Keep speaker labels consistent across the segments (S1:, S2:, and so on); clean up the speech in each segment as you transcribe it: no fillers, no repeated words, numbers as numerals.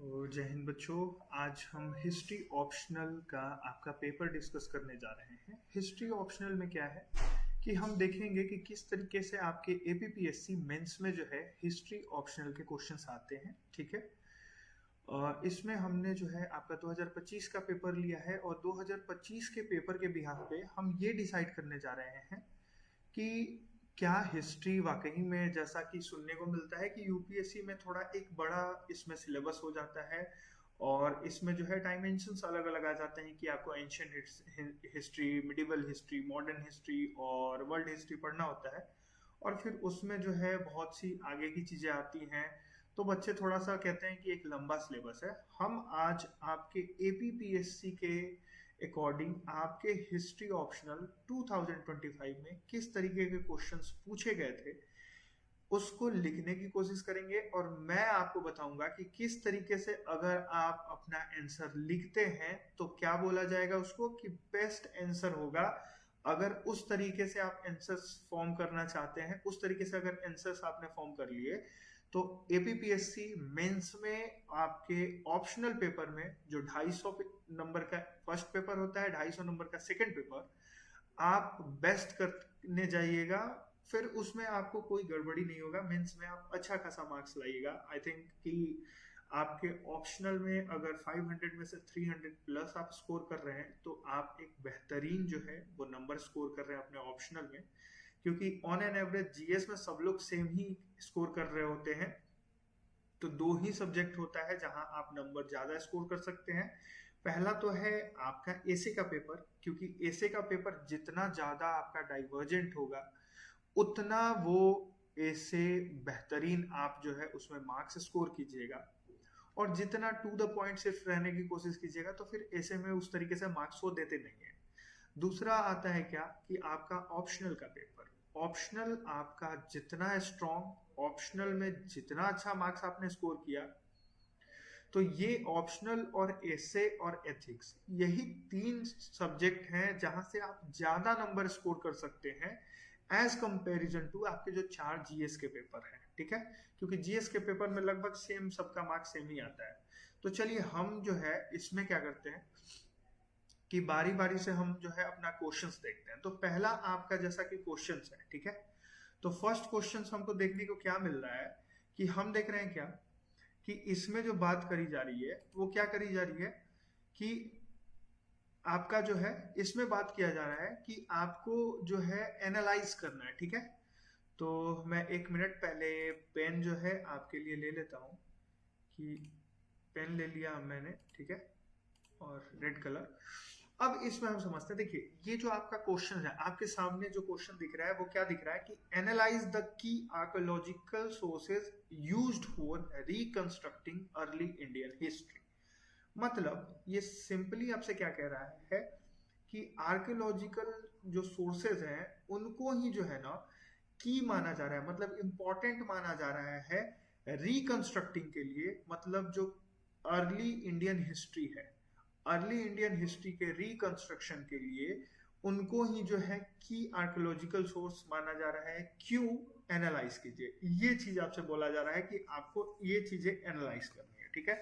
S1: तो जय हिंद बच्चों। आज हम हिस्ट्री ऑप्शनल का आपका पेपर डिस्कस करने जा रहे हैं। हिस्ट्री ऑप्शनल में क्या है कि हम देखेंगे कि किस तरीके से आपके एपीपीएससी मेंस में जो है हिस्ट्री ऑप्शनल के क्वेश्चंस आते हैं। ठीक है। इसमें हमने जो है आपका 2025 का पेपर लिया है और 2025 के पेपर के बिहाफ पे हम ये डिसाइड करने जा रहे हैं कि क्या हिस्ट्री वाकई में, जैसा कि सुनने को मिलता है कि यूपीएससी में थोड़ा एक बड़ा इसमें सिलेबस हो जाता है और इसमें जो है डायमेंशंस अलग अलग आ जाते हैं कि आपको ancient history, medieval history, modern history और वर्ल्ड हिस्ट्री पढ़ना होता है। और फिर उसमें जो है बहुत सी आगे की चीजें आती हैं। तो बच्चे थोड़ा सा कहते हैं कि एक लंबा सिलेबस है। हम आज आपके एपीपीएससी के अकॉर्डिंग आपके हिस्ट्री ऑप्शनल 2025 में किस तरीके के क्वेश्चंस पूछे गए थे उसको लिखने की कोशिश करेंगे और मैं आपको बताऊंगा कि किस तरीके से अगर आप अपना आंसर लिखते हैं तो क्या बोला जाएगा उसको कि बेस्ट आंसर होगा। अगर उस तरीके से आप आंसर्स फॉर्म करना चाहते हैं, उस तरीके से अगर आंसर्स आपने फॉर्म कर लिए तो एपीपीएससी मेंस में आपके ऑप्शनल पेपर में जो 250 नंबर का फर्स्ट पेपर होता है, 250 नंबर का सेकंड पेपर, आप बेस्ट करने जाइएगा। फिर उसमें आपको कोई गड़बड़ी नहीं होगा, मेंस में आप अच्छा खासा मार्क्स लाइएगा। आई थिंक कि आपके ऑप्शनल में अगर 500 में से 300 प्लस आप स्कोर कर रहे हैं तो आप एक बेहतरीन जो है वो नंबर स्कोर कर रहे हैं अपने ऑप्शनल में, क्योंकि ऑन एन एवरेज जीएस में सब लोग सेम ही स्कोर कर रहे होते हैं। तो दो ही सब्जेक्ट होता है जहां आप नंबर ज्यादा स्कोर कर सकते हैं। पहला तो है आपका एसे का पेपर, क्योंकि एसे का पेपर जितना ज्यादा आपका डाइवर्जेंट होगा उतना वो ऐसे बेहतरीन आप जो है उसमें मार्क्स स्कोर कीजिएगा। और जितना टू द पॉइंट सिर्फ रहने की कोशिश कीजिएगा तो फिर ऐसे में उस तरीके से मार्क्स वो देते नहीं है। दूसरा आता है क्या कि आपका ऑप्शनल का पेपर। ऑप्शनल आपका जितना स्ट्रॉन्ग, ऑप्शनल में जितना अच्छा मार्क्स आपने स्कोर किया, तो ये ऑप्शनल और एसे और एथिक्स, यही तीन सब्जेक्ट हैं जहां से आप ज्यादा नंबर स्कोर कर सकते हैं एज कंपैरिजन टू आपके जो चार जीएस के पेपर हैं। ठीक है, क्योंकि जीएस के पेपर में लगभग सेम, सबका मार्क्स सेम ही आता है। तो चलिए हम जो है इसमें क्या करते हैं कि बारी बारी से हम जो है अपना क्वेश्चंस देखते हैं। तो पहला आपका जैसा कि क्वेश्चंस है, ठीक है। तो फर्स्ट क्वेश्चंस हमको देखने को क्या मिल रहा है कि हम देख रहे हैं क्या कि इसमें जो बात करी जा रही है वो क्या करी जा रही है कि आपका जो है इसमें बात किया जा रहा है कि आपको जो है एनालाइज करना है। ठीक है, तो मैं एक मिनट पहले पेन जो है आपके लिए ले लेता हूं कि पेन ले लिया मैंने, ठीक है, और रेड कलर। अब इसमें हम समझते हैं, देखिए ये जो आपका क्वेश्चन है आपके सामने, जो क्वेश्चन दिख रहा है वो क्या दिख रहा है कि analyse the key archaeological sources used for reconstructing early Indian history. मतलब ये सिंपली आपसे क्या कह रहा है कि आर्कियोलॉजिकल जो सोर्सेज हैं उनको ही जो है ना की माना जा रहा है, मतलब इंपॉर्टेंट माना जा रहा है रिकंस्ट्रक्टिंग के लिए। मतलब जो अर्ली इंडियन हिस्ट्री है, अर्ली इंडियन हिस्ट्री के रिकंस्ट्रक्शन के लिए उनको ही जो है की आर्कियोलॉजिकल सोर्स माना जा रहा है। क्यों? एनालाइज कीजिए, ये चीज आपसे बोला जा रहा है कि आपको ये चीजें एनालाइज करनी है। ठीक है,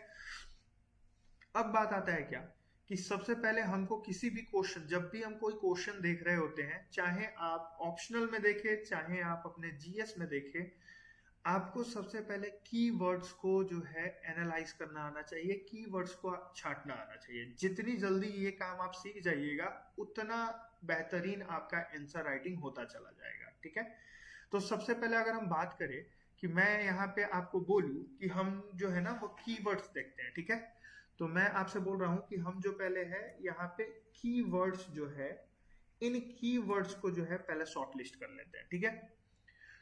S1: अब बात आता है क्या कि सबसे पहले हमको किसी भी क्वेश्चन, जब भी हम कोई क्वेश्चन देख रहे होते हैं, चाहे आप ऑप्शनल में देखें चाहे आप अपने जीएस में देखें, आपको सबसे पहले कीवर्ड्स को जो है एनालाइज करना आना चाहिए, कीवर्ड्स को छांटना आना चाहिए। जितनी जल्दी ये काम आप सीख जाइएगा उतना बेहतरीन आपका आंसर राइटिंग होता चला जाएगा। ठीक है, तो सबसे पहले अगर हम बात करें कि मैं यहाँ पे आपको बोलूं कि हम जो है ना वो कीवर्ड्स देखते हैं। ठीक है, तो मैं आपसे बोल रहा हूं कि हम जो पहले है यहाँ पे कीवर्ड्स जो है, इन कीवर्ड्स को जो है पहले शॉर्टलिस्ट कर लेते हैं। ठीक है,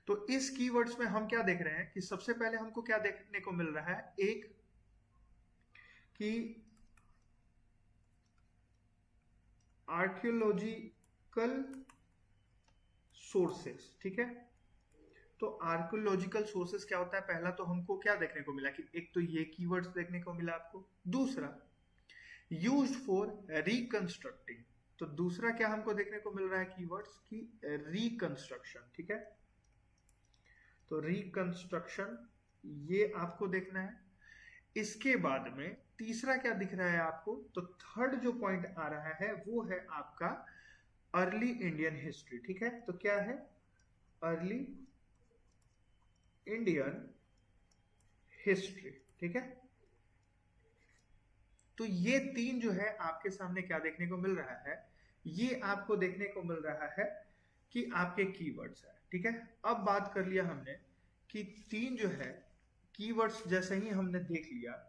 S1: तो इस कीवर्ड्स में हम क्या देख रहे हैं कि सबसे पहले हमको क्या देखने को मिल रहा है, एक कि आर्कियोलॉजिकल सोर्सेस। ठीक है, तो आर्कियोलॉजिकल सोर्सेस क्या होता है, पहला तो हमको क्या देखने को मिला कि एक तो ये कीवर्ड्स देखने को मिला आपको। दूसरा यूज्ड फॉर रिकंस्ट्रक्टिंग, तो दूसरा क्या हमको देखने को मिल रहा है कीवर्ड्स की रिकंस्ट्रक्शन। ठीक है, तो रिकंस्ट्रक्शन ये आपको देखना है। इसके बाद में तीसरा क्या दिख रहा है आपको, तो थर्ड जो पॉइंट आ रहा है वो है आपका अर्ली इंडियन हिस्ट्री। ठीक है, तो क्या है अर्ली इंडियन हिस्ट्री। ठीक है, तो ये तीन जो है आपके सामने क्या देखने को मिल रहा है, ये आपको देखने को मिल रहा है कि आपके कीवर्ड्स है। ठीक है, अब बात कर लिया हमने कि तीन जो है कीवर्ड्स जैसे ही हमने देख लिया,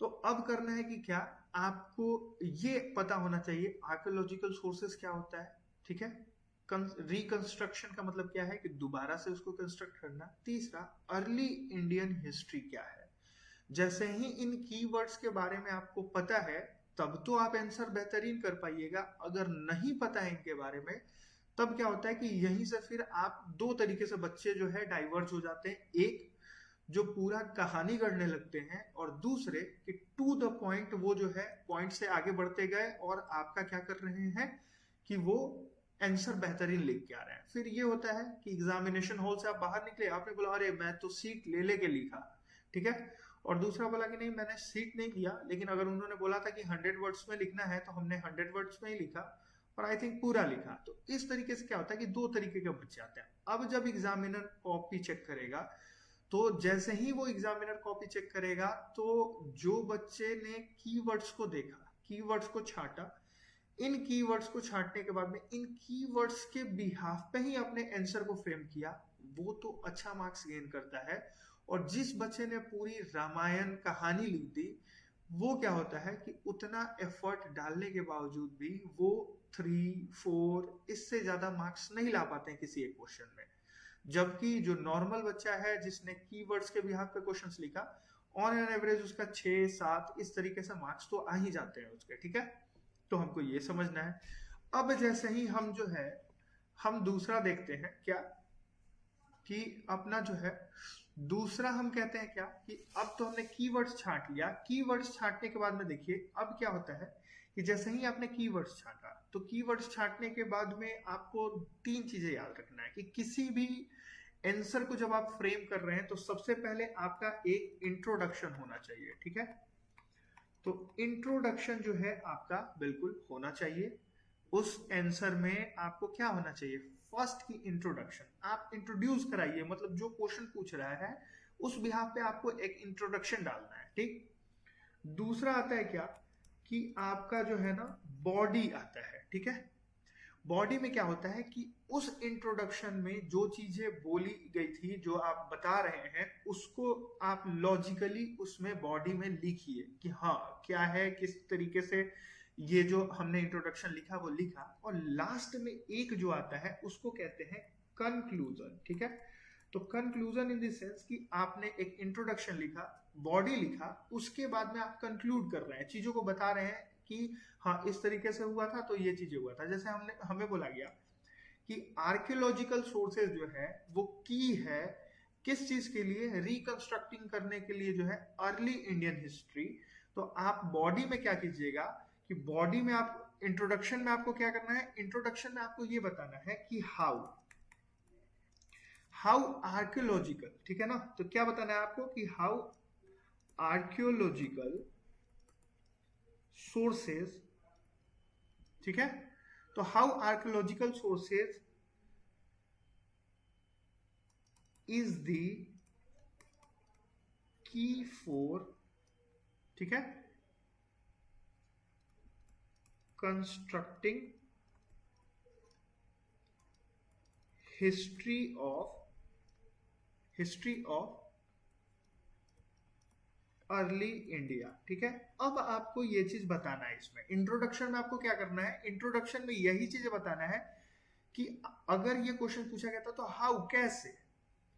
S1: तो अब करना है कि क्या आपको ये पता होना चाहिए आर्कियोलॉजिकल सोर्सेस क्या होता है। ठीक है, रिकंस्ट्रक्शन का मतलब क्या है कि दोबारा से उसको कंस्ट्रक्ट करना। तीसरा अर्ली इंडियन हिस्ट्री क्या है। जैसे ही इन कीवर्ड्स के बारे में आपको पता है तब तो आप आंसर बेहतरीन कर पाइएगा, अगर नहीं पता है इनके बारे में तब क्या होता है कि यहीं से फिर आप दो तरीके से बच्चे जो है डाइवर्ज हो जाते हैं, एक जो पूरा कहानी गढ़ने लगते हैं और दूसरे कि टू द पॉइंट वो जो है पॉइंट से आगे बढ़ते गए और आपका क्या कर रहे हैं कि वो आंसर बेहतरीन लिख के आ रहे हैं। फिर ये होता है कि एग्जामिनेशन हॉल से आप बाहर निकले, आपने बोला अरे मैं तो सीट ले लेके लिखा, ठीक है, और दूसरा बोला कि नहीं मैंने सीट नहीं लिया, लेकिन अगर उन्होंने बोला था कि 100 वर्ड्स में लिखना है तो हमने 100 वर्ड्स में ही लिखा और आई थिंक पूरा लिखा। तो इस तरीके से क्या होता है कि दो तरीके के बच्चे आते हैं। अब जब एग्जामिनर कॉपी चेक करेगा तो जैसे ही वो एग्जामिनर कॉपी चेक करेगा तो जो बच्चे ने कीवर्ड्स को देखा, कीवर्ड्स को छाटा, इन कीवर्ड्स को छाटने के बाद में इन कीवर्ड्स के बिहाफ पे ही अपने आंसर को फ्रेम किया, वो तो अच्छा मार्क्स गेन करता है। और जिस बच्चे ने पूरी रामायण कहानी लिख दी वो क्या होता है कि उतना एफर्ट डालने के बावजूद भी वो 3, 4 इससे ज्यादा मार्क्स नहीं ला पाते हैं किसी एक क्वेश्चन में। जबकि जो नॉर्मल बच्चा है जिसने कीवर्ड्स के बिहाफ पे क्वेश्चंस लिखा, ऑन एन एवरेज उसका 6, 7 इस तरीके से मार्क्स तो आ ही जाते हैं उसके। ठीक है, तो हमको ये समझना है। अब जैसे ही हम जो है हम दूसरा देखते हैं क्या कि अपना जो है दूसरा हम कहते हैं क्या कि अब तो हमने कीवर्ड्स छांट लिया। कीवर्ड्स छांटने के बाद में देखिए अब क्या होता है कि जैसे ही आपने कीवर्ड्स छांटा तो कीवर्ड्स छांटने के बाद में आपको तीन चीजें याद रखना है कि किसी भी आंसर को जब आप फ्रेम कर रहे हैं तो सबसे पहले आपका एक इंट्रोडक्शन होना चाहिए। ठीक है, तो इंट्रोडक्शन जो है आपका बिल्कुल होना चाहिए। उस आंसर में आपको क्या होना चाहिए, फर्स्ट की इंट्रोडक्शन आप इंट्रोड्यूस कराइए, मतलब जो क्वेश्चन पूछ रहा है उस बिहाफ पे आपको एक इंट्रोडक्शन डालना है। ठीक, दूसरा आता है क्या कि आपका जो है ना बॉडी आता है। ठीक है, बॉडी में क्या होता है कि उस इंट्रोडक्शन में जो चीजें बोली गई थी जो आप बता रहे हैं उसको आप लॉजिकली उसमें बॉडी में लिखिए कि हाँ क्या है, किस तरीके से ये जो हमने इंट्रोडक्शन लिखा वो लिखा। और लास्ट में एक जो आता है उसको कहते हैं कंक्लूजन। ठीक है, तो कंक्लूजन इन द सेंस कि आपने एक इंट्रोडक्शन लिखा, बॉडी लिखा, उसके बाद में आप कंक्लूड कर रहे हैं, चीजों को बता रहे हैं कि हाँ इस तरीके से हुआ था तो ये चीजें हुआ था। जैसे हमें बोला गया कि आर्कियोलॉजिकल सोर्सेज जो है वो की है किस चीज के लिए, रिकंस्ट्रक्टिंग करने के लिए जो है अर्ली इंडियन हिस्ट्री। तो आप बॉडी में क्या कीजिएगा कि बॉडी में आप इंट्रोडक्शन में आपको क्या करना है, इंट्रोडक्शन में आपको ये बताना है कि हाउ आर्कियोलॉजिकल, ठीक है ना, तो क्या बताना है आपको कि हाउ आर्कियोलॉजिकल सोर्सेज, ठीक है, तो how archaeological sources is the key for, ठीक है, constructing history of early India. ठीक है, अब आपको ये चीज बताना है, इसमें इंट्रोडक्शन में आपको क्या करना है, इंट्रोडक्शन में यही चीजें बताना है कि अगर ये क्वेश्चन पूछा गया था तो हाउ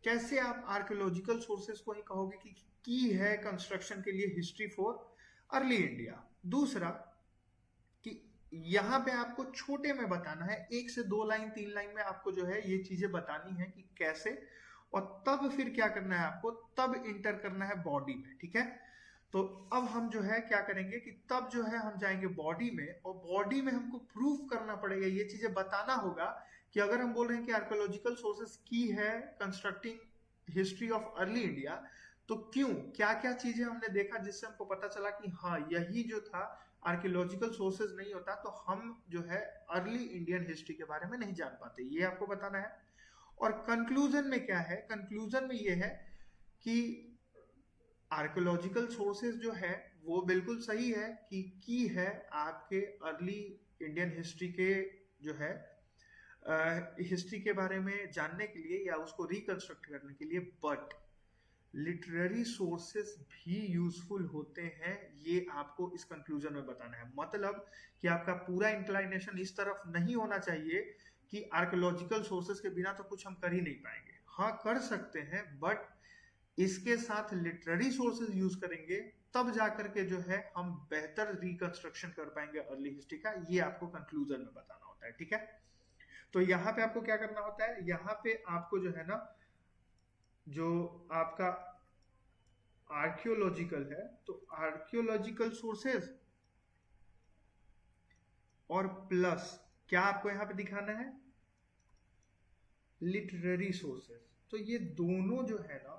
S1: कैसे आप आर्कियोलॉजिकल सोर्सेस को ही कहोगे कि है कंस्ट्रक्शन के लिए हिस्ट्री फॉर अर्ली इंडिया। दूसरा कि यहां पे आपको छोटे में बताना है, 1 से 2 लाइन 3 लाइन में आपको जो है ये चीजें बतानी है कि कैसे, और तब फिर क्या करना है आपको, तब इंटर करना है बॉडी में। ठीक है, तो अब हम जो है क्या करेंगे कि तब जो है हम जाएंगे बॉडी में, और बॉडी में हमको प्रूफ करना पड़ेगा, ये चीजें बताना होगा कि अगर हम बोल रहे हैं कि आर्कियोलॉजिकल सोर्सेस की है constructing history of early India, तो क्यों, क्या क्या चीजें हमने देखा जिससे हमको पता चला कि हाँ यही जो था, आर्कियोलॉजिकल सोर्सेज नहीं होता तो हम जो है अर्ली इंडियन हिस्ट्री के बारे में नहीं जान पाते, ये आपको बताना है। और कंक्लूजन में क्या है, कंक्लूजन में ये है कि आर्कियोलॉजिकल सोर्सेज जो है वो बिल्कुल सही है कि की है आपके अर्ली इंडियन हिस्ट्री के जो है हिस्ट्री के बारे में जानने के लिए या उसको रिकंस्ट्रक्ट करने के लिए, बट लिटरेरी सोर्सेस भी यूजफुल होते हैं, ये आपको इस कंक्लूजन में बताना है। मतलब कि आपका पूरा इंक्लाइनेशन इस तरफ नहीं होना चाहिए कि आर्कियोलॉजिकल सोर्सेस के बिना तो कुछ हम कर ही नहीं पाएंगे। हाँ कर सकते हैं, बट इसके साथ लिटरेरी सोर्सेज यूज करेंगे तब जाकर के जो है हम बेहतर रिकंस्ट्रक्शन कर पाएंगे अर्ली हिस्ट्री का, ये आपको कंक्लूजन में बताना होता है। ठीक है, तो यहाँ पे आपको क्या करना होता है, यहाँ पे आपको जो है ना, जो आपका आर्कियोलॉजिकल है तो आर्कियोलॉजिकल सोर्सेज और प्लस क्या आपको यहाँ पे दिखाना है, लिटरेरी सोर्सेज। तो ये दोनों जो है ना,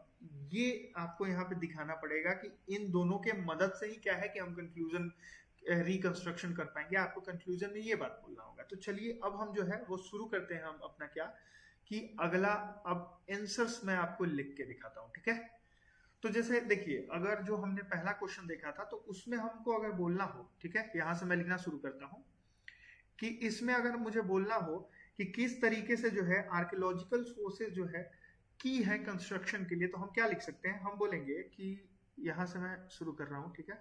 S1: ये आपको यहाँ पे दिखाना पड़ेगा कि इन दोनों के मदद से ही क्या है कि हम कंक्लूजन रिकंस्ट्रक्शन कर पाएंगे। आपको कंक्लूजन में ये बात बोलना होगा। तो चलिए अब हम जो है वो शुरू करते हैं, हम अपना क्या कि अगला अब आंसर्स मैं आपको लिख के दिखाता हूँ। ठीक है, तो जैसे देखिए अगर जो हमने पहला क्वेश्चन देखा था तो उसमें हमको अगर बोलना हो, ठीक है यहाँ से मैं लिखना शुरू करता हूँ कि इसमें अगर मुझे बोलना हो कि किस तरीके से जो है आर्कियोलॉजिकल सोर्सेज जो है की है कंस्ट्रक्शन के लिए, तो हम क्या लिख सकते हैं, हम बोलेंगे कि यहां से मैं शुरू कर रहा हूं। ठीक है,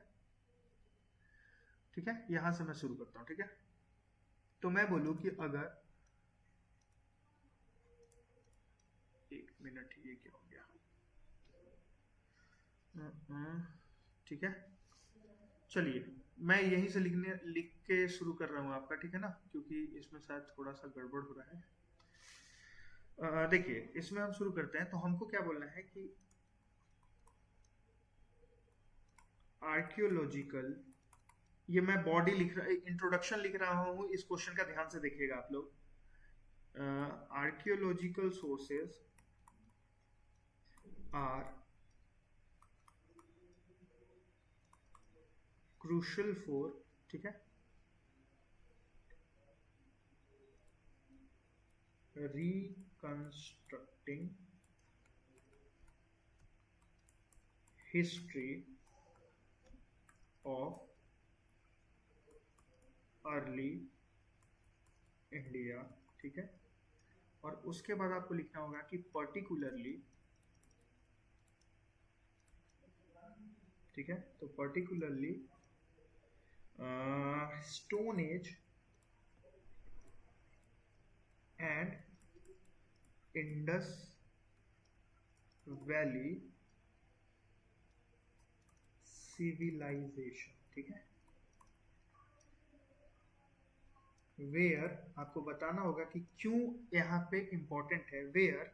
S1: ठीक है, यहां से मैं शुरू करता हूं। ठीक है, तो मैं बोलूं कि अगर एक मिनट, ये क्या हो गया, ठीक है, चलिए मैं यहीं से लिख के शुरू कर रहा हूं आपका। ठीक है ना, क्योंकि इसमें शायद थोड़ा सा गड़बड़ हो रहा है। देखिए इसमें हम शुरू करते हैं, तो हमको क्या बोलना है कि आर्कियोलॉजिकल, ये मैं बॉडी लिख रहा, इंट्रोडक्शन लिख रहा हूँ, इस क्वेश्चन का ध्यान से देखिएगा आप लोग। Archaeological sources are crucial for, ठीक है, reconstructing history of early India। ठीक है, और उसके बाद आपको लिखना होगा कि पर्टिकुलरली, ठीक है, तो particularly stone age and Indus valley civilisation. ठीक है, वेयर आपको बताना होगा कि क्यों यहाँ पे इंपॉर्टेंट है, वेयर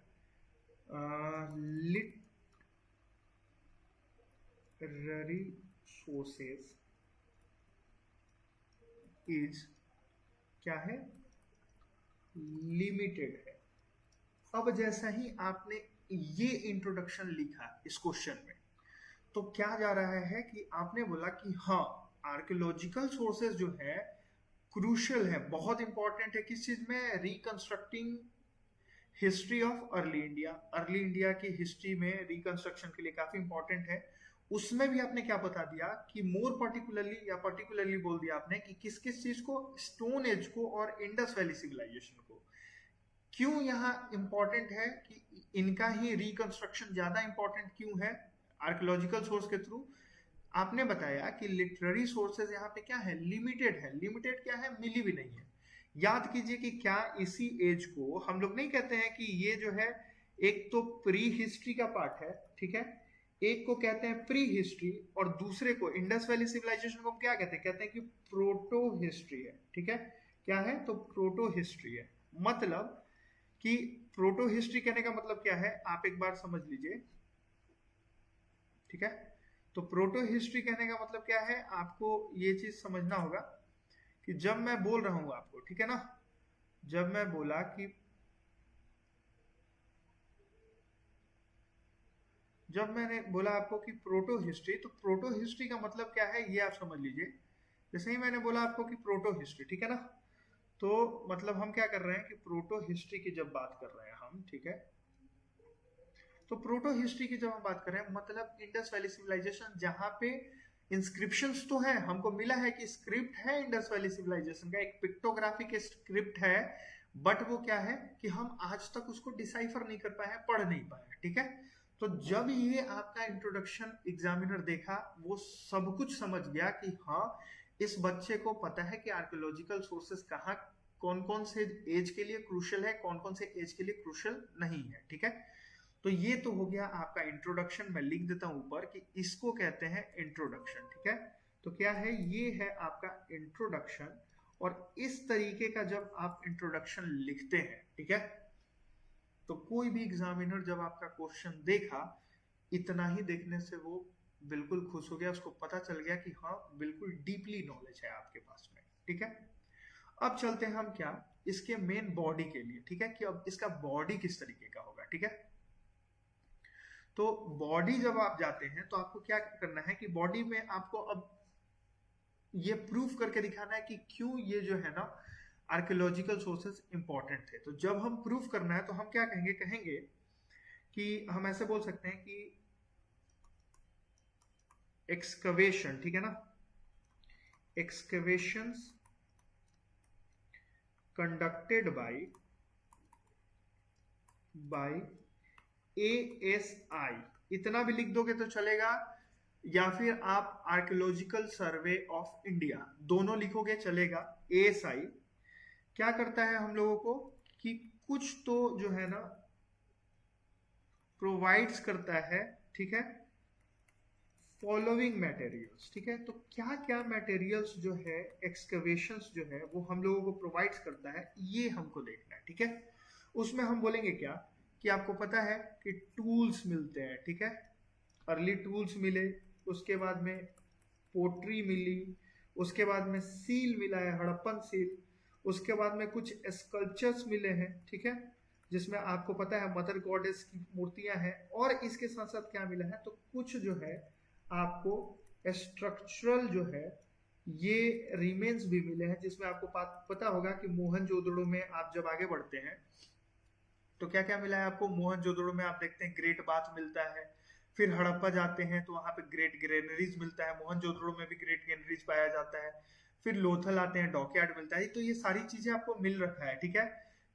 S1: लिटरेरी सोर्सेज इज क्या है, लिमिटेड है। अब जैसा ही आपने ये इंट्रोडक्शन लिखा इस क्वेश्चन में, तो क्या जा रहा है कि आपने बोला कि हाँ आर्कियोलॉजिकल सोर्सेज जो है क्रूशियल है, बहुत इंपॉर्टेंट है, किस चीज में, reconstructing history of early India, early India की हिस्ट्री में रिकंस्ट्रक्शन के लिए काफी इंपॉर्टेंट है। उसमें भी आपने क्या बता दिया कि मोर पर्टिकुलरली, या पर्टिकुलरली बोल दिया आपने कि किस किस चीज को, स्टोन एज को और इंडस वैली सिविलाइजेशन को। क्यों यहाँ इंपॉर्टेंट है कि इनका ही रिकंस्ट्रक्शन ज्यादा इंपॉर्टेंट क्यों है आर्कियोलॉजिकल सोर्स के थ्रू, आपने बताया कि लिटरेरी सोर्सेज यहाँ पे क्या है, लिमिटेड है। लिमिटेड क्या है, मिली भी नहीं है। याद कीजिए कि क्या इसी एज को हम लोग नहीं कहते हैं कि ये जो है एक तो प्री हिस्ट्री का पार्ट है, ठीक है, एक को कहते हैं प्री हिस्ट्री और दूसरे को इंडस वैली सिविलाइजेशन को हम क्या कहते हैं कि प्रोटो हिस्ट्री है। ठीक है, क्या है, तो प्रोटो हिस्ट्री है। मतलब कि प्रोटो हिस्ट्री कहने का मतलब क्या है, आप एक बार समझ लीजिए। ठीक है, तो प्रोटो हिस्ट्री कहने का मतलब क्या है, आपको ये चीज समझना होगा कि जब मैं बोल रहा हूं आपको, ठीक है ना, जब मैं बोला कि जब मैंने बोला आपको कि प्रोटो हिस्ट्री, तो प्रोटो हिस्ट्री का मतलब क्या है ये आप समझ लीजिए। जैसे ही मैंने बोला आपको कि प्रोटो हिस्ट्री, ठीक है ना, तो मतलब हम क्या कर रहे हैं कि प्रोटो हिस्ट्री की जब बात कर रहे हैं हम, ठीक है, तो प्रोटो हिस्ट्री की जब हम बात कर रहे हैं मतलब इंडस वैली सिविलाइजेशन, जहां पे इंस्क्रिप्शंस तो है, हमको मिला है कि स्क्रिप्ट है इंडस वैली सिविलाइजेशन का, एक पिक्टोग्राफिक स्क्रिप्ट है, बट वो क्या है कि हम आज तक उसको डिसाइफर नहीं कर पाए हैं, पढ़ नहीं पाए हैं, ठीक है। तो जब ये आपका इंट्रोडक्शन एग्जामिनर देखा, वो सब कुछ समझ गया कि हाँ, इस बच्चे को पता है कि आर्कियोलॉजिकल सोर्सेस कहाँ, कौन कौन से एज के लिए क्रूशल है, कौन कौन से एज के लिए क्रूशल नहीं है, ठीक है। तो ये तो हो गया आपका इंट्रोडक्शन। मैं लिख देता हूं ऊपर कि इसको कहते हैं इंट्रोडक्शन, ठीक है। तो क्या है, ये है आपका इंट्रोडक्शन। और इस तरीके का जब आप इंट्रोडक्शन लिखते हैं, ठीक है, तो कोई भी एग्जामिनर जब आपका क्वेश्चन देखा, इतना ही देखने से वो बिल्कुल खुश हो गया, उसको पता चल गया कि हाँ, बिल्कुल डीपली नॉलेज है आपके पास में, ठीक है। अब चलते हैं हम क्या, इसके मेन बॉडी के लिए, ठीक है, कि अब इसका बॉडी किस तरीके का होगा, ठीक है। तो बॉडी जब आप जाते हैं तो आपको क्या करना है कि बॉडी में आपको अब ये प्रूफ करके दिखाना है कि क्यों ये जो है ना आर्कियोलॉजिकल सोर्सेस इंपॉर्टेंट थे। तो जब हम प्रूफ करना है तो हम क्या कहेंगे, कहेंगे कि हम ऐसे बोल सकते हैं कि एक्सकवेशन, ठीक है ना, एक्सकवेशंस कंडक्टेड बाय ASI, इतना भी लिख दोगे तो चलेगा, या फिर आप आर्कियोलॉजिकल सर्वे ऑफ इंडिया, दोनों लिखोगे चलेगा। ASI क्या करता है हम लोगों को कि कुछ तो जो है ना प्रोवाइड्स करता है, ठीक है, फॉलोइंग मटेरियल्स, ठीक है। तो क्या क्या मटेरियल्स जो है एक्सकवेशंस जो है वो हम लोगों को प्रोवाइड्स करता है, ये हमको देखना है, ठीक है। उसमें हम बोलेंगे क्या कि आपको पता है कि टूल्स मिलते हैं, ठीक है, अर्ली टूल्स मिले, उसके बाद में पोट्री मिली, उसके बाद में सील मिला है, हड़प्पन सील, उसके बाद में कुछ स्कल्पचर्स मिले हैं, ठीक है, जिसमें आपको पता है मदर गॉडेस की मूर्तियां हैं। और इसके साथ साथ क्या मिला है, तो कुछ जो है आपको स्ट्रक्चरल जो है ये रिमेन्स भी मिले हैं, जिसमें आपको पता होगा कि मोहनजोदड़ो में आप जब आगे बढ़ते हैं तो क्या क्या मिला है आपको। मोहनजोदड़ो में आप देखते हैं ग्रेट बाथ मिलता है, फिर हड़प्पा जाते हैं तो वहां पे ग्रेट ग्रेनरीज मिलता है, मोहनजोदड़ो में भी ग्रेट ग्रेनरीज पाया जाता है, फिर लोथल आते हैं डॉकयार्ड मिलता है। तो ये सारी चीजें आपको मिल रखा है, ठीक है।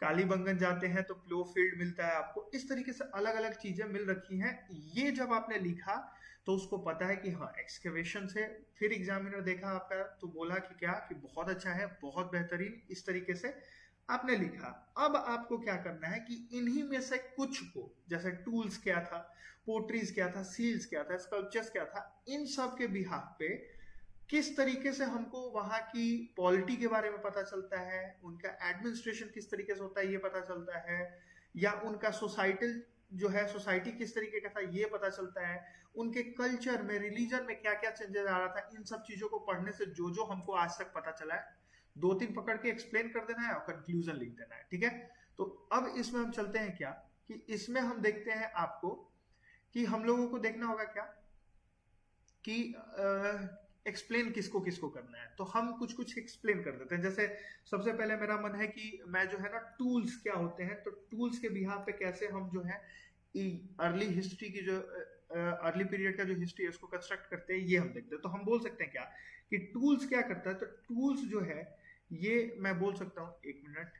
S1: कालीबंगन जाते हैं तो प्लो फील्ड मिलता है आपको, इस तरीके से अलग अलग चीजें मिल रखी हैं। ये जब आपने लिखा तो उसको पता है कि हाँ एक्सकवेशन से, फिर एग्जामिनर देखा आपका तो बोला कि क्या, कि बहुत अच्छा है, बहुत बेहतरीन, इस तरीके से आपने लिखा। अब आपको क्या करना है कि इन्हीं में से कुछ को, जैसे टूल्स क्या था, पोट्रीज क्या था, सील्स क्या था, स्कल्पचर्स क्या था, इन सब के बिहाफ पे किस तरीके से हमको वहां की पॉलिटी के बारे में पता चलता है, उनका एडमिनिस्ट्रेशन किस तरीके से होता है ये पता चलता है, या उनका सोसाइटल जो है सोसाइटी किस तरीके का था ये पता चलता है, उनके कल्चर में, रिलीजन में क्या क्या चेंजेस आ रहा था, इन सब चीजों को पढ़ने से जो जो हमको आज तक पता चला है, दो तीन पकड़ के एक्सप्लेन कर देना है और कंक्लूजन लिख देना है, ठीक है। तो अब इसमें हम चलते हैं क्या, कि इसमें हम देखते हैं आपको कि हम लोगों को देखना होगा क्या कि एक्सप्लेन किसको किसको करना है। तो हम कुछ कुछ एक्सप्लेन कर देते हैं। जैसे सबसे पहले मेरा मन है कि मैं जो है ना टूल्स क्या होते हैं, तो टूल्स के बिहाफ पे कैसे हम जो है अर्ली हिस्ट्री की जो अर्ली पीरियड का जो हिस्ट्री है उसको कंस्ट्रक्ट करते हैं, ये हम देखते हैं। तो हम बोल सकते हैं क्या कि टूल्स क्या करता है, तो टूल्स जो है ये मैं बोल सकता हूँ, एक मिनट,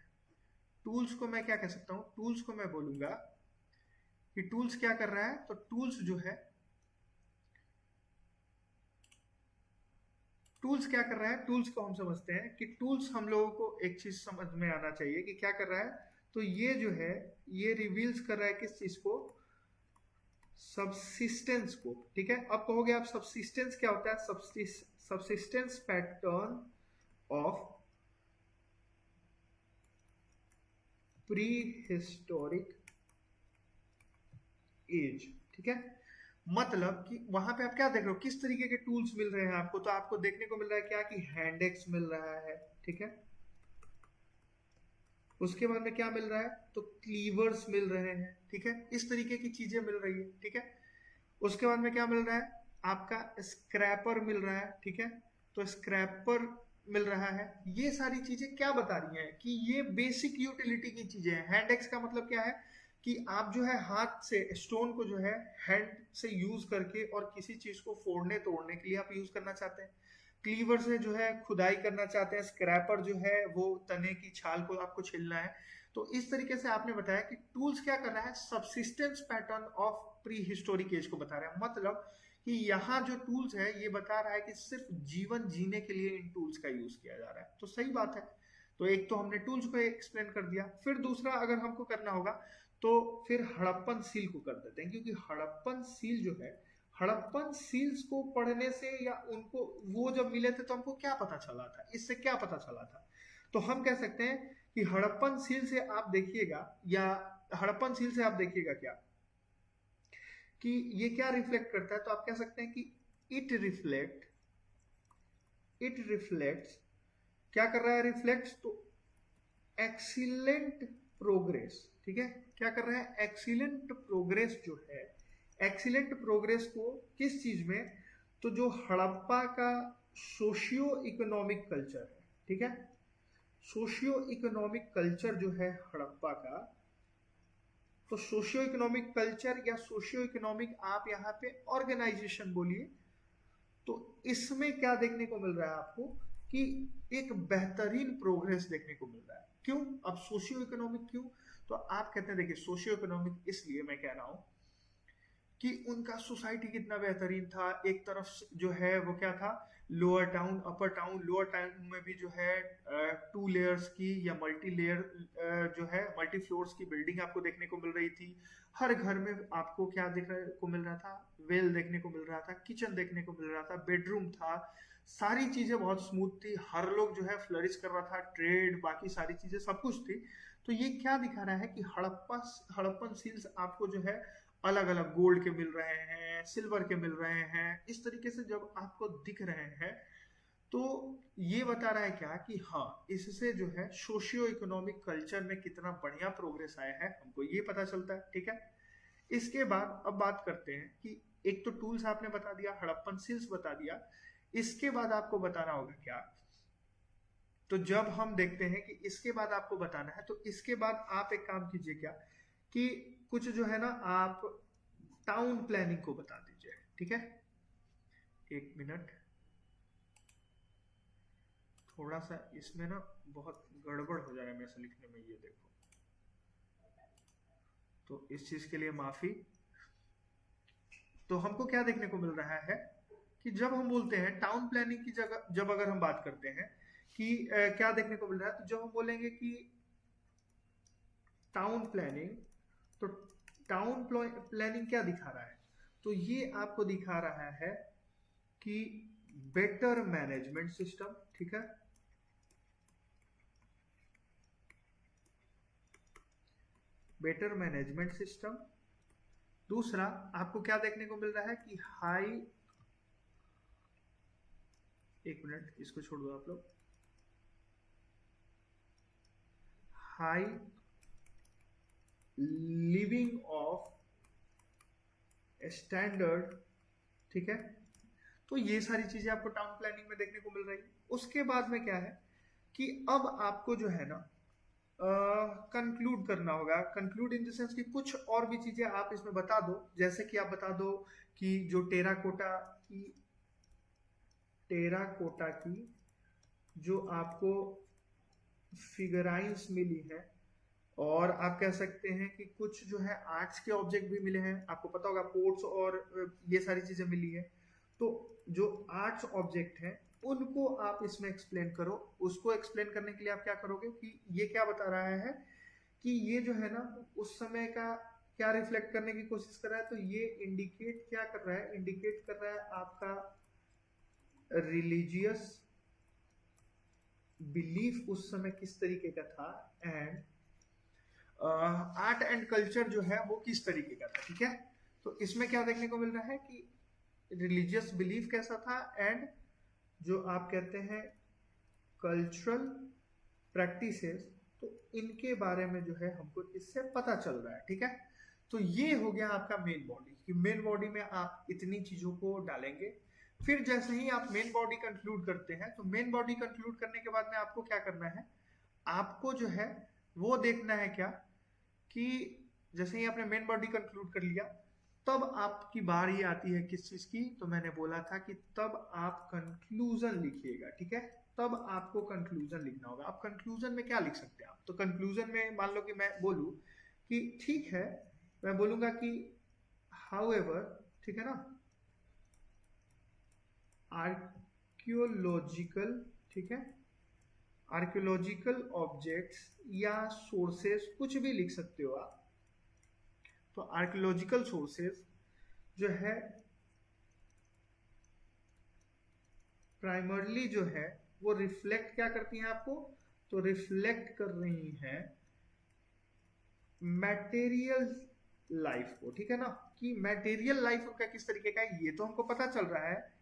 S1: टूल्स को मैं क्या कह सकता हूँ, टूल्स को मैं बोलूंगा कि टूल्स क्या कर रहा है, तो टूल्स जो है, टूल्स क्या कर रहा है, टूल्स को हम समझते हैं कि टूल्स हम लोगों को एक चीज समझ में आना चाहिए कि क्या कर रहा है। तो ये जो है ये रिवील्स कर रहा है किस चीज को, सबसिस्टेंस को, ठीक है। अब कहोगे आप सबसिस्टेंस क्या होता है, subsistence pattern of prehistoric age, ठीक है। मतलब कि वहां पे आप क्या देख रहे हो, किस तरीके के टूल्स मिल रहे हैं आपको। तो आपको देखने को मिल रहा है क्या कि हैंड एक्स मिल रहा है, ठीक है। उसके बाद में क्या मिल रहा है, तो क्लीवर्स मिल रहे हैं, ठीक है, इस तरीके की चीजें मिल रही है, ठीक है। उसके बाद में क्या मिल रहा है, आपका स्क्रैपर मिल रहा है, ठीक है। तो स्क्रैपर मिल रहा है। ये सारी चीजें क्या बता रही हैं कि ये बेसिक यूटिलिटी की चीजें हैं। हैंड एक्स का मतलब क्या है कि आप जो है हाथ से स्टोन को जो है हैंड से यूज करके और किसी चीज को फोड़ने तोड़ने के लिए आप यूज करना चाहते हैं। क्लीवर से जो है खुदाई करना चाहते हैं। स्क्रैपर जो है वो तने की छाल को आपको छीलना है। तो इस तरीके से आपने बताया कि टूल्स क्या कर रहा है, subsistence pattern of prehistoric age को बता रहा है। मतलब कि यहाँ जो टूल्स है ये बता रहा है कि सिर्फ जीवन जीने के लिए इन टूल्स का यूज किया जा रहा है। तो सही बात है। तो एक तो हमने टूल्स को एक्सप्लेन कर दिया। फिर दूसरा अगर हमको करना होगा तो फिर हड़प्पन सील को कर देते हैं, क्योंकि हड़प्पन सील जो है, हड़प्पन सील्स को पढ़ने से या उनको वो जब मिले थे तो हमको क्या पता चला था, इससे क्या पता चला था। तो हम कह सकते हैं कि हड़प्पन सील से आप देखिएगा, या हड़प्पन सील से आप देखिएगा क्या कि ये क्या रिफ्लेक्ट करता है। तो आप कह सकते हैं कि इट रिफ्लेक्ट्स क्या कर रहा है, रिफ्लेक्ट्स तो एक्सीलेंट प्रोग्रेस, ठीक है। क्या कर रहा है, एक्सीलेंट प्रोग्रेस जो है, एक्सीलेंट प्रोग्रेस को किस चीज में, तो जो हड़प्पा का सोशियो इकोनॉमिक कल्चर है, ठीक है। सोशियो इकोनॉमिक कल्चर जो है हड़प्पा का, तो सोशियो इकोनॉमिक कल्चर या सोशियो इकोनॉमिक आप यहाँ पे ऑर्गेनाइजेशन बोलिए, तो इसमें क्या देखने को मिल रहा है आपको कि एक बेहतरीन प्रोग्रेस देखने को मिल रहा है। क्यों, अब सोशियो इकोनॉमिक क्यों, तो आप कहते हैं देखिए सोशियो इकोनॉमिक इसलिए मैं कह रहा हूं कि उनका सोसाइटी कितना बेहतरीन था। एक तरफ जो है वो क्या था, लोअर टाउन अपर टाउन। लोअर टाउन में भी जो है 2 लेयर्स की या मल्टी लेयर जो है मल्टी फ्लोर्स की बिल्डिंग आपको देखने को मिल रही थी। हर घर में आपको क्या देखने को मिल रहा था, वेल देखने को मिल रहा था, किचन देखने को मिल रहा था, बेडरूम था। सारी चीजें बहुत स्मूथ थी। हर लोग जो है फ्लरिश कर रहा था, ट्रेड बाकी सारी चीजें सब कुछ थी। तो ये क्या दिखा रहा है कि हड़प्पन सील्स आपको जो है अलग अलग गोल्ड के मिल रहे हैं, सिल्वर के मिल रहे हैं। इस तरीके से जब आपको दिख रहे हैं तो ये बता रहा है क्या कि हाँ, इससे जो है सोशियो इकोनॉमिक कल्चर में कितना बढ़िया प्रोग्रेस आया है, हमको ये पता चलता है, ठीक है। इसके बाद अब बात करते हैं कि एक तो टूल्स आपने बता दिया, हड़प्पन सील्स बता दिया। इसके बाद आपको बताना होगा क्या, तो जब हम देखते हैं कि इसके बाद आपको बताना है, तो इसके बाद आप एक काम कीजिए क्या कि कुछ जो है ना आप टाउन प्लानिंग को बता दीजिए, ठीक है। एक मिनट, थोड़ा सा इसमें ना बहुत गड़बड़ हो जा रहा है मेरे से लिखने में, ये देखो। तो इस चीज के लिए माफी। तो हमको क्या देखने को मिल रहा है कि जब हम बोलते हैं टाउन प्लानिंग की जगह, जब अगर हम बात करते हैं कि क्या देखने को मिल रहा है, तो जब हम बोलेंगे कि टाउन प्लानिंग, तो टाउन प्लानिंग क्या दिखा रहा है, तो ये आपको दिखा रहा है कि बेटर मैनेजमेंट सिस्टम, ठीक है। Better management system. दूसरा आपको क्या देखने को मिल रहा है कि हाई, एक मिनट इसको छोड़ दो आप लोग, हाई लिविंग ऑफ स्टैंडर्ड, ठीक है। तो ये सारी चीजें आपको टाउन प्लानिंग में देखने को मिल रही है। उसके बाद में क्या है कि अब आपको जो है ना कंक्लूड करना होगा। कंक्लूड इन द सेंस कि कुछ और भी चीजें आप इसमें बता दो, जैसे कि आप बता दो कि जो टेराकोटा की जो आपको फिगराइंस मिली है, और आप कह सकते हैं कि कुछ जो है आर्ट्स के ऑब्जेक्ट भी मिले हैं। आपको पता होगा पोर्ट्स और ये सारी चीजें मिली है। तो जो आर्ट्स ऑब्जेक्ट हैं उनको आप इसमें एक्सप्लेन करो। उसको एक्सप्लेन करने के लिए आप क्या करोगे कि ये क्या बता रहा है कि ये जो है ना उस समय का क्या रिफ्लेक्ट करने की कोशिश कर रहा है। तो ये इंडिकेट क्या कर रहा है, इंडिकेट कर रहा है आपका रिलीजियस बिलीफ उस समय किस तरीके का था, एंड आर्ट एंड कल्चर जो है वो किस तरीके का था, ठीक है। तो इसमें क्या देखने को मिल रहा है कि रिलीजियस बिलीफ कैसा था, एंड जो आप कहते हैं कल्चरल प्रैक्टिसेस, तो इनके बारे में जो है हमको इससे पता चल रहा है, ठीक है। तो ये हो गया आपका मेन बॉडी, कि मेन बॉडी में आप इतनी चीजों को डालेंगे। फिर जैसे ही आप मेन बॉडी कंक्लूड करते हैं, तो मेन बॉडी कंक्लूड करने के बाद में आपको क्या करना है, आपको जो है वो देखना है क्या, कि जैसे ही आपने मेन बॉडी कंक्लूड कर लिया, तब आपकी बारी आती है किस चीज की, तो मैंने बोला था कि तब आप कंक्लूजन लिखिएगा, ठीक है। तब आपको कंक्लूजन लिखना होगा। आप कंक्लूजन में क्या लिख सकते हैं आप, तो कंक्लूजन में मान लो कि मैं बोलूं कि ठीक है, मैं बोलूंगा कि हाउएवर, ठीक है ना, आर्कियोलॉजिकल, ठीक है, आर्कियोलॉजिकल ऑब्जेक्ट्स या सोर्सेस, कुछ भी लिख सकते हो आप। तो आर्कियोलॉजिकल सोर्सेस जो है प्राइमरली जो है वो रिफ्लेक्ट क्या करती हैं आपको, तो रिफ्लेक्ट कर रही हैं मटेरियल लाइफ को, ठीक है ना, कि मटेरियल लाइफ उनका किस तरीके का है ये तो हमको पता चल रहा है,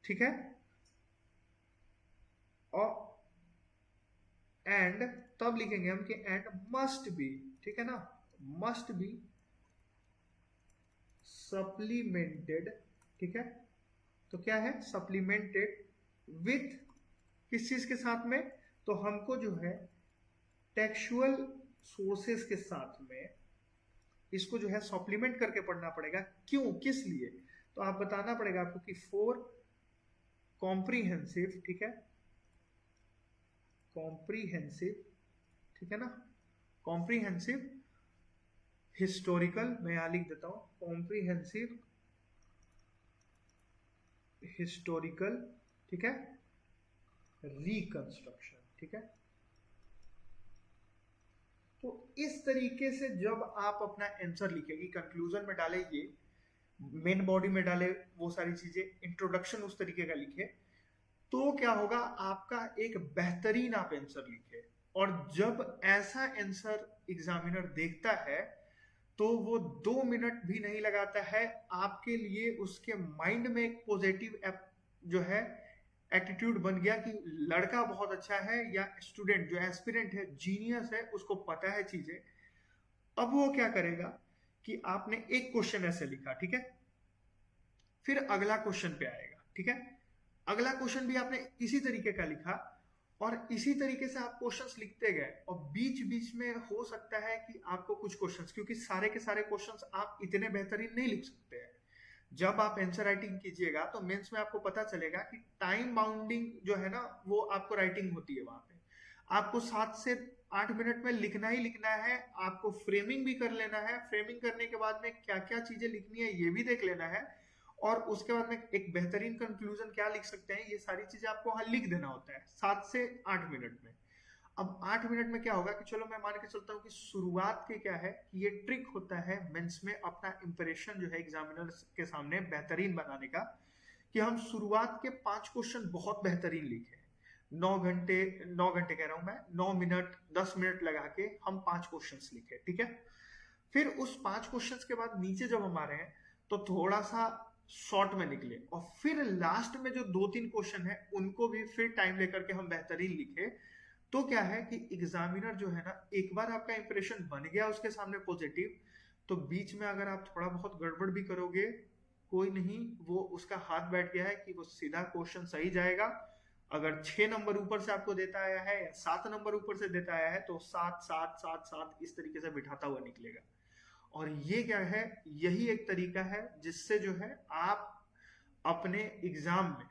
S1: ठीक है। और एंड तब लिखेंगे हम कि एंड मस्ट बी, ठीक है ना, मस्ट बी सप्लीमेंटेड, ठीक है। तो क्या है, सप्लीमेंटेड विथ, किस चीज के साथ में, तो हमको जो है टेक्सुअल सोर्सेस के साथ में इसको जो है सप्लीमेंट करके पढ़ना पड़ेगा। क्यों, किस लिए, तो आप बताना पड़ेगा आपको कि फॉर कॉम्प्रीहेंसिव, ठीक है, कॉम्प्रीहेंसिव, ठीक है ना, कॉम्प्रीहेंसिव हिस्टोरिकल, मैं यहां लिख देता हूं कॉम्प्रीहेंसिव हिस्टोरिकल, ठीक है, रिकंस्ट्रक्शन, ठीक है। तो इस तरीके से जब आप अपना आंसर लिखेंगे, कंक्लूजन में डाले ये, मेन बॉडी में डाले वो सारी चीजें, इंट्रोडक्शन उस तरीके का लिखे, तो क्या होगा, आपका एक बेहतरीन आप आंसर लिखे। और जब ऐसा आंसर एग्जामिनर देखता है तो वो 2 मिनट भी नहीं लगाता है, आपके लिए उसके माइंड में एक पॉजिटिव जो है एटीट्यूड बन गया कि लड़का बहुत अच्छा है, या स्टूडेंट जो एस्पिरेंट है, जीनियस है, उसको पता है चीजें। अब वो क्या करेगा कि आपने एक क्वेश्चन ऐसे लिखा, ठीक है, फिर अगला क्वेश्चन पे आएगा, ठीक है, अगला क्वेश्चन भी आपने इसी तरीके का लिखा, और इसी तरीके से आप क्वेश्चंस लिखते गए, और बीच बीच में हो सकता है कि आपको कुछ क्वेश्चंस, क्योंकि सारे के सारे क्वेश्चंस आप इतने बेहतरीन नहीं लिख सकते हैं। जब आप आंसर राइटिंग कीजिएगा तो मेंस में आपको पता चलेगा कि टाइम बाउंडिंग जो है ना, वो आपको राइटिंग होती है, वहां पे आपको 7 से 8 मिनट में लिखना ही लिखना है। आपको फ्रेमिंग भी कर लेना है, फ्रेमिंग करने के बाद में क्या क्या चीजें लिखनी है ये भी देख लेना है, और उसके बाद में एक बेहतरीन कंक्लूजन क्या लिख सकते हैं, ये सारी चीजें आपको वहां लिख देना होता है 7 से 8 मिनट में। अब 8 मिनट में क्या होगा कि चलो मैं मान के चलता हूँ कि शुरुआत के क्या है कि ये ट्रिक होता है मेंस में अपना इंप्रेशन जो है एग्जामिनर के सामने बेहतरीन बनाने का, कि हम शुरुआत के 5 क्वेश्चन बहुत बेहतरीन लिखे, 9 घंटे कह रहा हूं मैं, 9 मिनट 10 मिनट लगा के हम 5 क्वेश्चंस लिखे, ठीक है। फिर उस 5 क्वेश्चंस के बाद नीचे जब हम आ रहे हैं तो थोड़ा सा शॉर्ट में निकले, और फिर लास्ट में जो 2-3 क्वेश्चन है उनको भी फिर टाइम लेकर के हम बेहतरीन लिखे। तो क्या है कि एग्जामिनर जो है ना, एक बार आपका इंप्रेशन बन गया उसके सामने पॉजिटिव, तो बीच में अगर आप थोड़ा बहुत गड़बड़ भी करोगे कोई नहीं, वो उसका हाथ बैठ गया है कि वो सीधा क्वेश्चन सही जाएगा। अगर 6 नंबर ऊपर से आपको देता आया है या 7 नंबर ऊपर से देता आया है, तो 7 7 7 7 इस तरीके से बिठाता हुआ निकलेगा। और ये क्या है, यही एक तरीका है जिससे जो है आप अपने एग्जाम में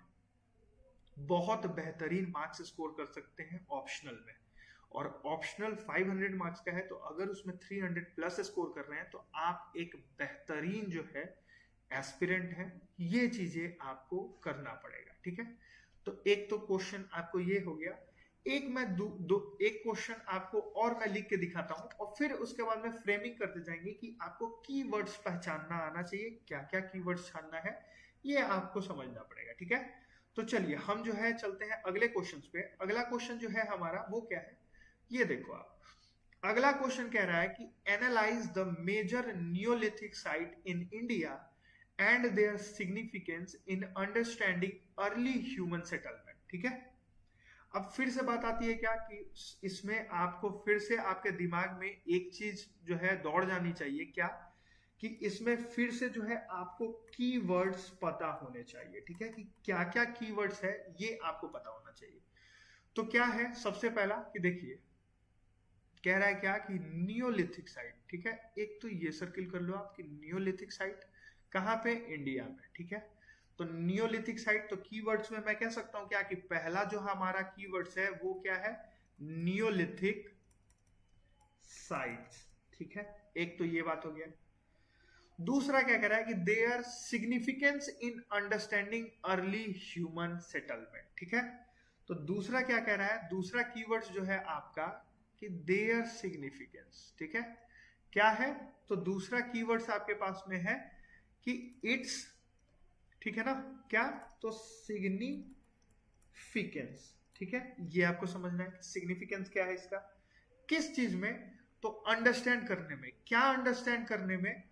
S1: बहुत बेहतरीन मार्क्स स्कोर कर सकते हैं ऑप्शनल में। और ऑप्शनल 500 मार्क्स का है, तो अगर उसमें 300 प्लस स्कोर कर रहे हैं तो आप एक बेहतरीन जो है एस्पिरेंट है। ये चीजें आपको करना पड़ेगा, ठीक है। तो एक तो क्वेश्चन आपको ये हो गया, एक मैं एक क्वेश्चन आपको और मैं लिख के दिखाता हूं, और फिर उसके बाद में फ्रेमिंग करते जाएंगे कि आपको कीवर्ड्स पहचानना आना चाहिए, क्या क्या कीवर्ड्स छानना है ये आपको समझना पड़ेगा, ठीक है। तो चलिए हम जो है चलते हैं अगले क्वेश्चन पे। अगला क्वेश्चन जो है हमारा वो क्या है, ये देखो आप। अगला क्वेश्चन कह रहा है कि analyse the major neolithic site in India and their significance in understanding early human settlement, ठीक है। अब फिर से बात आती है क्या कि इसमें आपको फिर से आपके दिमाग में एक चीज जो है दौड़ जानी चाहिए, क्या कि इसमें फिर से जो है आपको कीवर्ड्स पता होने चाहिए, ठीक है, कि क्या क्या कीवर्ड्स है ये आपको पता होना चाहिए। तो क्या है सबसे पहला कि देखिए कह रहा है क्या कि नियोलिथिक साइट, ठीक है, एक तो ये सर्किल कर लो आप कि नियोलिथिक साइट कहाँ पे, इंडिया में, ठीक है। तो नियोलिथिक साइट, तो कीवर्ड्स में मैं कह सकता हूं क्या कि पहला जो हमारा कीवर्ड्स है वो क्या है, नियोलिथिक साइट्स, ठीक है, एक तो ये बात हो गया। दूसरा क्या कह रहा है कि their significance in understanding early human settlement, ठीक है। तो दूसरा क्या कह रहा है, दूसरा कीवर्ड्स जो है आपका कि देयर सिग्निफिकेंस, ठीक है, क्या है, तो दूसरा कीवर्ड्स आपके पास में है कि इट्स, ठीक है ना, क्या, तो सिग्निफिकेंस, ठीक है, ये आपको समझना है सिग्निफिकेंस क्या है इसका, किस चीज में, तो अंडरस्टैंड करने में, क्या अंडरस्टैंड करने में,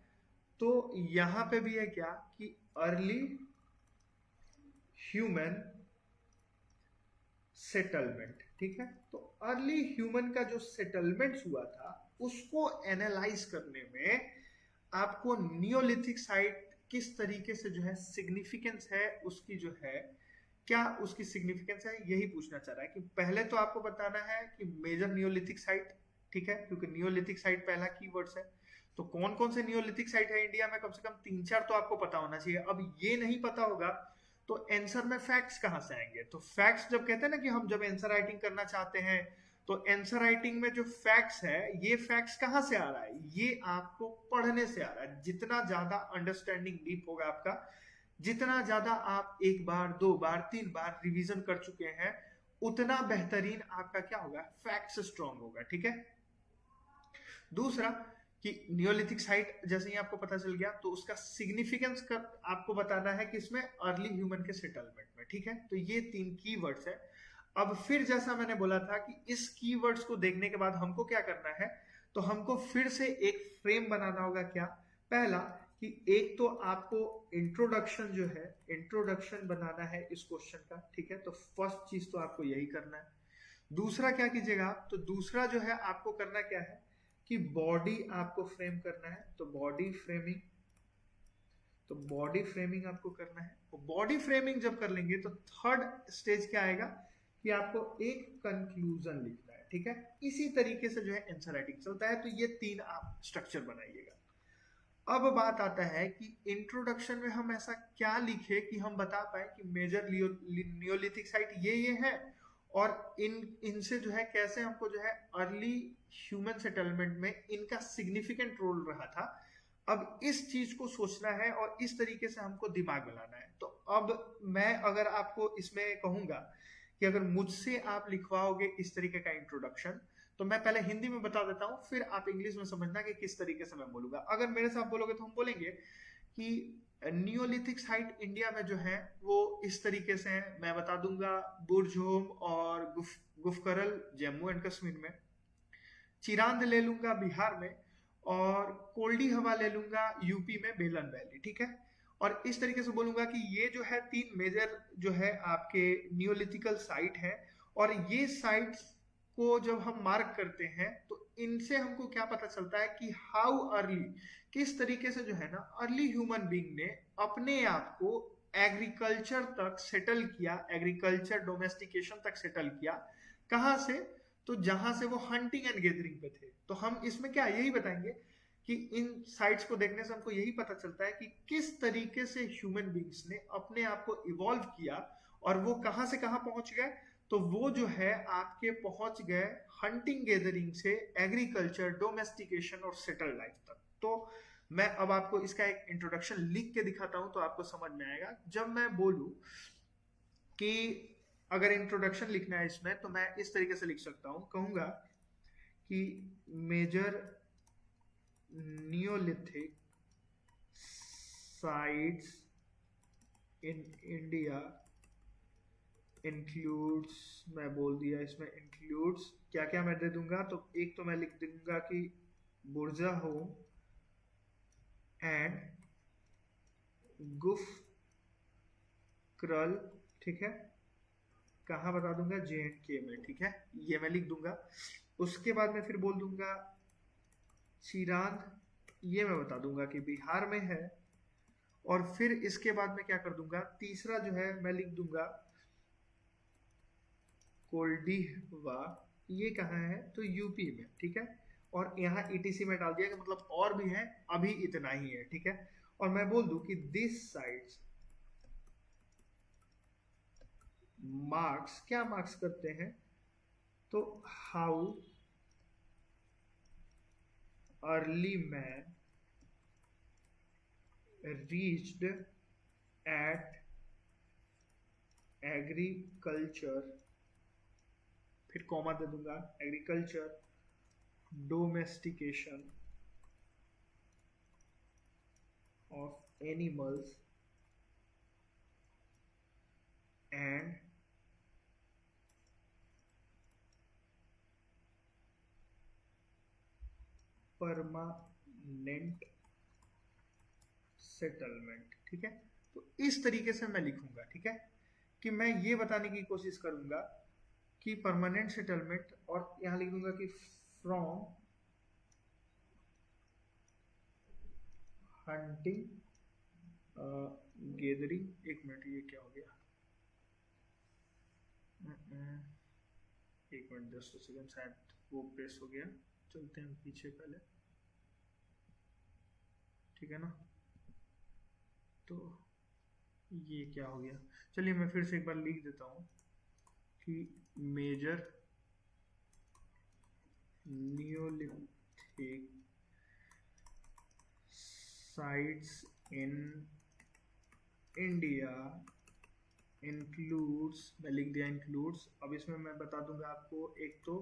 S1: तो यहां पे भी है क्या कि अर्ली ह्यूमन सेटलमेंट, ठीक है। तो अर्ली ह्यूमन का जो सेटलमेंट हुआ था उसको एनालाइज करने में आपको नियोलिथिक साइट किस तरीके से जो है सिग्निफिकेंस है उसकी जो है, क्या उसकी सिग्निफिकेंस है, यही पूछना चाह रहा है कि पहले तो आपको बताना है कि मेजर नियोलिथिक साइट, ठीक है, क्योंकि नियोलिथिक साइट पहला कीवर्ड्स है। तो कौन कौन से नियोलिथिक साइट है इंडिया में, कम से कम 3-4 तो आपको पता होना चाहिए। अब ये नहीं पता होगा तो आंसर में फैक्ट्स कहां से आएंगे, तो फैक्ट्स जब कहते हैं ना कि हम जब आंसर राइटिंग करना चाहते हैं तो आंसर राइटिंग में जो फैक्ट्स है, ये फैक्ट्स कहां से आ रहा है, ये आपको पढ़ने से आ रहा है। जितना ज्यादा अंडरस्टैंडिंग डीप होगा आपका, जितना ज्यादा आप एक बार, दो बार, तीन बार रिवीजन कर चुके हैं, उतना बेहतरीन आपका क्या होगा, फैक्ट्स स्ट्रॉन्ग होगा, ठीक है। दूसरा कि नियोलिथिक साइट जैसे ही आपको पता चल गया तो उसका सिग्निफिकेंस का आपको बताना है कि इसमें अर्ली ह्यूमन के सेटलमेंट में, ठीक है। तो ये 3 कीवर्ड्स है। अब फिर जैसा मैंने बोला था कि इस कीवर्ड्स को देखने के बाद हमको क्या करना है, तो हमको फिर से एक फ्रेम बनाना होगा, क्या, पहला कि एक तो आपको इंट्रोडक्शन जो है, इंट्रोडक्शन बनाना है इस क्वेश्चन का, ठीक है। तो फर्स्ट चीज तो आपको यही करना है। दूसरा क्या कीजिएगा, तो दूसरा जो है आपको करना क्या है कि बॉडी आपको फ्रेम करना है, तो बॉडी फ्रेमिंग, तो बॉडी फ्रेमिंग आपको करना है। तो बॉडी फ्रेमिंग जब कर लेंगे तो थर्ड स्टेज क्या आएगा कि आपको एक कंक्लूजन लिखना है, ठीक है। इसी तरीके से जो है आंसर राइटिंग चलता है। तो ये 3 आप स्ट्रक्चर बनाइएगा। अब बात आता है कि इंट्रोडक्शन में हम ऐसा क्या लिखे कि हम बता पाए कि मेजर नियोलिथिक साइट ये है, और इनसे जो है कैसे हमको जो है अर्ली ह्यूमन सेटलमेंट में इनका सिग्निफिकेंट रोल रहा था। अब इस चीज को सोचना है और इस तरीके से हमको दिमाग में लाना है। तो अब मैं अगर आपको इसमें कहूंगा कि अगर मुझसे आप लिखवाओगे इस तरीके का इंट्रोडक्शन, तो मैं पहले हिंदी में बता देता हूं, फिर आप इंग्लिश में समझना कि किस तरीके से मैं बोलूंगा। अगर मेरे साथ बोलोगे तो हम बोलेंगे कि नियोलिथिक साइट इंडिया में जो है वो इस तरीके से है। मैं बता दूंगा बुर्जहोम और गुफकरल जम्मू एंड कश्मीर में, चिरांद ले लूंगा बिहार में, और कोल्डी हवा ले लूंगा यूपी में बेलन वैली, ठीक है। और इस तरीके से बोलूंगा कि ये जो है 3 मेजर जो है आपके नियोलिथिकल साइट है, और ये साइट्स को जब हम मार्क करते हैं तो इनसे हमको क्या पता चलता है कि हाउ अर्ली, किस तरीके से जो है ना अर्ली ह्यूमन बीइंग ने अपने आप को एग्रीकल्चर तक सेटल किया, एग्रीकल्चर डोमेस्टिकेशन तक सेटल किया। कहां से, तो जहां से वो हंटिंग एंड गैदरिंग पे थे। तो हम इसमें क्या यही बताएंगे कि इन साइट्स को देखने से हमको यही पता चलता है कि किस तरीके से ह्यूमन बींग्स ने अपने आप को इवॉल्व किया, और वो कहां से कहां पहुंच गए, तो वो जो है आपके पहुंच गए हंटिंग गैदरिंग से एग्रीकल्चर, डोमेस्टिकेशन और सेटल लाइफ तक। तो मैं अब आपको इसका एक इंट्रोडक्शन लिख के दिखाता हूं तो आपको समझ में आएगा। जब मैं बोलूं कि अगर इंट्रोडक्शन लिखना है इसमें, तो मैं इस तरीके से लिख सकता हूं, कहूंगा कि major neolithic sites in India includes, मैं बोल दिया इसमें इंक्लूड्स, क्या क्या मैं दे दूंगा, तो एक तो मैं लिख दूंगा कि बुर्जहोम एंड गुफक्रल, ठीक है, कहाँ बता दूंगा, J&K में, ठीक है, ये मैं लिख दूंगा। उसके बाद मैं फिर बोल दूंगा चिरांद ये मैं बता दूंगा कि बिहार में है। और फिर इसके बाद में क्या कर दूंगा, तीसरा जो है मैं लिख दूंगा कोल्डिवा, ये कहाँ है, तो यूपी में, ठीक है। और यहाँ ईटीसी में डाल दिया कि मतलब और भी है, अभी इतना ही है, ठीक है। और मैं बोल दूं कि दिस साइट्स मार्क्स, क्या मार्क्स करते हैं, तो how early man reached eight agriculture, फिर कॉमा दे दूंगा, agriculture domestication of animals and permanent settlement, ठीक है। तो इस तरीके से मैं लिखूंगा, ठीक है, कि मैं ये बताने की कोशिश करूंगा कि परमानेंट सेटलमेंट, और यहां लिख दूंगा कि फ्रॉम हंटिंग गैदरिंग, एक मिनट ये क्या हो गया, एक मिनट 10 सेकंड, शायद वो प्रेस हो गया, चलते हैं पीछे पहले, ठीक है ना। तो ये क्या हो गया, चलिए मैं फिर से एक बार लिख देता हूँ कि major neolithic sites in India includes, मैं लिख दिया इंक्लूड्स। अब इसमें मैं बता दूंगा आपको, एक तो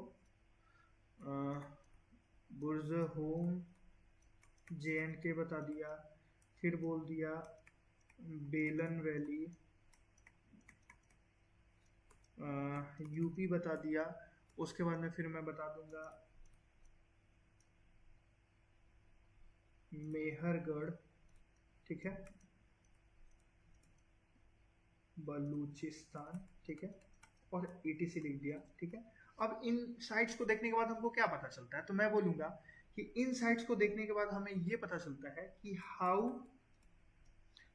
S1: बुर्ज़होम JNK बता दिया, फिर बोल दिया बेलन वैली यूपी बता दिया। उसके बाद में फिर मैं बता दूंगा मेहरगढ़, ठीक है, बलूचिस्तान, ठीक है, और ETC लिख दिया, ठीक है। अब इन साइट्स को देखने के बाद हमको क्या पता चलता है, तो मैं बोलूंगा कि इन साइट्स को देखने के बाद हमें ये पता चलता है कि हाउ,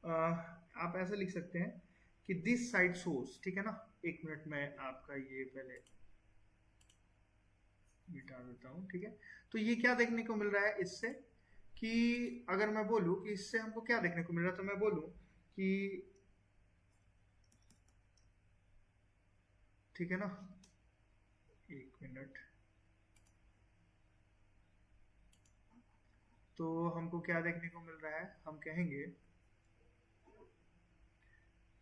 S1: आप ऐसे लिख सकते हैं कि दिस साइट सोर्स, ठीक है ना। एक मिनट में आपका ये पहले मिटा देता हूँ, ठीक है। तो ये क्या देखने को मिल रहा है इससे, कि अगर मैं बोलूँ कि इससे हमको क्या देखने को मिल रहा है, तो मैं बोलूँ कि, ठीक है ना, एक मिनट, तो हमको क्या देखने को मिल रहा है, हम कहेंगे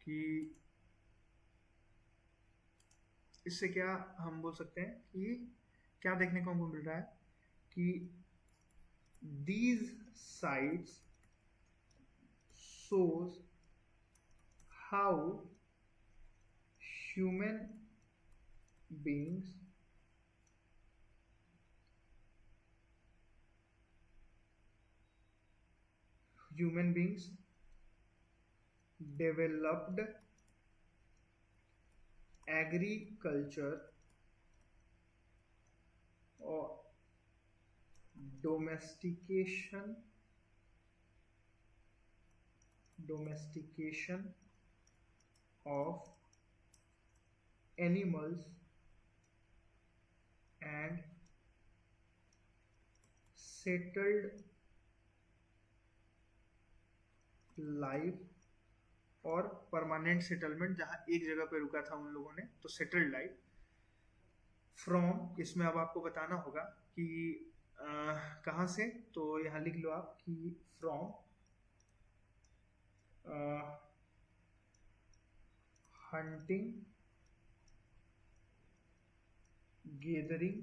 S1: कि इससे क्या हम बोल सकते हैं कि क्या देखने को हमको मिल रहा है कि these sites shows how human beings developed agriculture or domestication of animals and settled life, और परमानेंट सेटलमेंट, जहां एक जगह पे रुका था उन लोगों ने, तो सेटल्ड लाइफ। फ्रॉम, इसमें अब आपको बताना होगा कि कहाँ से, तो यहाँ लिख लो आप कि फ्रॉम हंटिंग गैदरिंग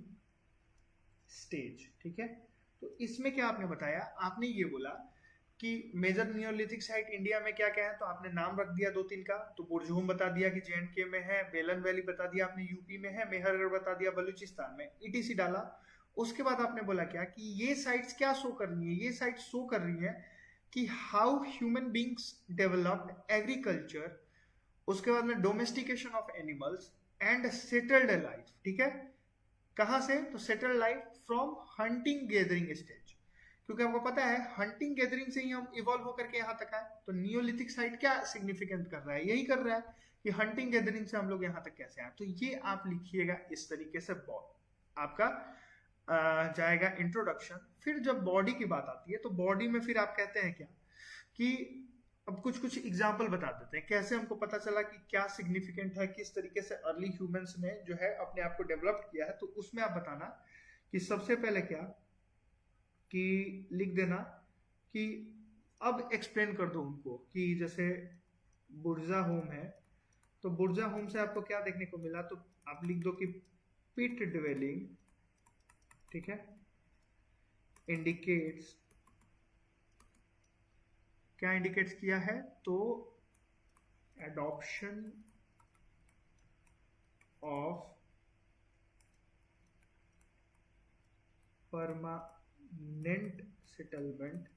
S1: स्टेज, ठीक है। तो इसमें क्या आपने बताया, आपने ये बोला कि मेजर नियोलिथिक साइट इंडिया में क्या क्या है, तो आपने नाम रख दिया 2-3 का, तो बुर्ज़होम बता दिया कि JNK में है, बेलन वैली बता दिया आपने यूपी में है, मेहरगढ़ बता दिया बलूचिस्तान में, ETC डाला। उसके बाद आपने बोला क्या कि ये साइट्स क्या शो कर रही है, ये साइट्स शो कर रही है कि how human beings developed agriculture, उसके बाद में domestication of animals and settled life, ठीक है। कहां से, तो settled life from hunting gathering stage, क्योंकि आपको पता है हंटिंग गैदरिंग से ही हम इवॉल्व होकर के यहाँ तक आए। तो नियोलिथिक साइट क्या सिग्निफिकेंट कर रहा है, यही कर रहा है कि हंटिंग गैदरिंग से हम लोग यहाँ तक कैसे आए। तो ये आप लिखिएगा इस तरीके से। आपका जाएगा इंट्रोडक्शन। फिर जब बॉडी की बात आती है तो बॉडी में फिर आप कहते हैं क्या कि अब कुछ कुछ एग्जाम्पल बता देते हैं कैसे हमको पता चला कि क्या सिग्निफिकेंट है, किस तरीके से अर्ली ह्यूमंस ने जो है अपने आप को डेवलप किया है। तो उसमें आप बताना कि सबसे पहले क्या कि लिख देना कि अब एक्सप्लेन कर दो उनको कि जैसे बुर्जा होम है, तो बुर्जा होम से आपको क्या देखने को मिला, तो आप लिख दो कि पिट ड्वेलिंग, ठीक है, इंडिकेट्स, क्या इंडिकेट्स किया है, तो adoption of permanent settlement